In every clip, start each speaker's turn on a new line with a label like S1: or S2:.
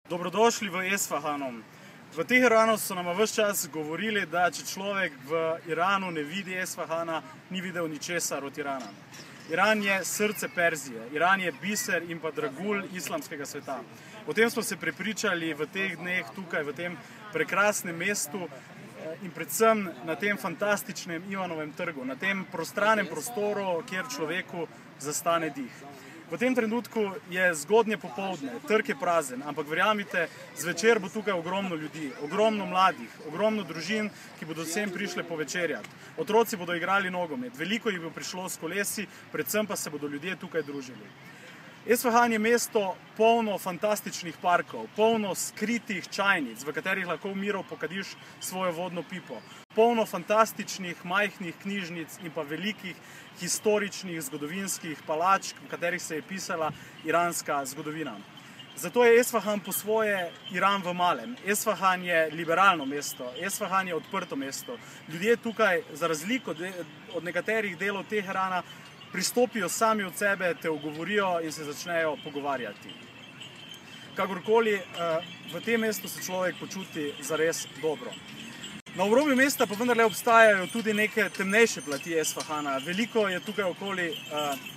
S1: Dobrodošli v Esfahanu. V Teheranu so nam ves čas govorili, da če človek v Iranu ne vidi Esfahana, ni videl ničesar od Irana. Iran je srce Perzije, Iran je biser in pa dragulj islamskega sveta. O tem smo se prepričali v teh dneh tukaj, v tem prekrasnem mestu in predvsem na tem fantastičnem Ivanovem trgu, na tem prostranem prostoru, kjer človeku zastane dih. V tem trenutku je zgodnje popoldne, trg je prazen, ampak verjamite, zvečer bo tukaj ogromno ljudi, ogromno mladih, ogromno družin, ki bodo sem prišle povečerjati. Otroci bodo igrali nogomet, veliko jih bo prišlo s kolesi, predvsem pa se bodo ljudje tukaj družili. Esfahan je mesto polno fantastičnih parkov, polno skritih čajnic, v katerih lahko v miru pokadiš svojo vodno pipo, polno fantastičnih majhnih knjižnic in pa velikih historičnih zgodovinskih palačk, v katerih se je pisala iranska zgodovina. Zato je Esfahan po svoje Iran v malem. Esfahan je liberalno mesto, Esfahan je odprto mesto. Ljudje tukaj, za razliko od nekaterih delov Teherana, pristopijo sami od sebe, te ogovorijo in se začnejo pogovarjati. Kakorkoli, v tem mestu se človek počuti zares dobro. Na obrobju mesta pa vendarle obstajajo tudi neke temnejše plati Esfahana. Veliko je tukaj okoli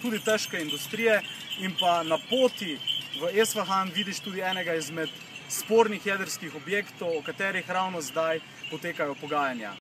S1: tudi težke industrije in pa na poti v Esfahan vidiš tudi enega izmed spornih jedrskih objektov, o katerih ravno zdaj potekajo pogajanja.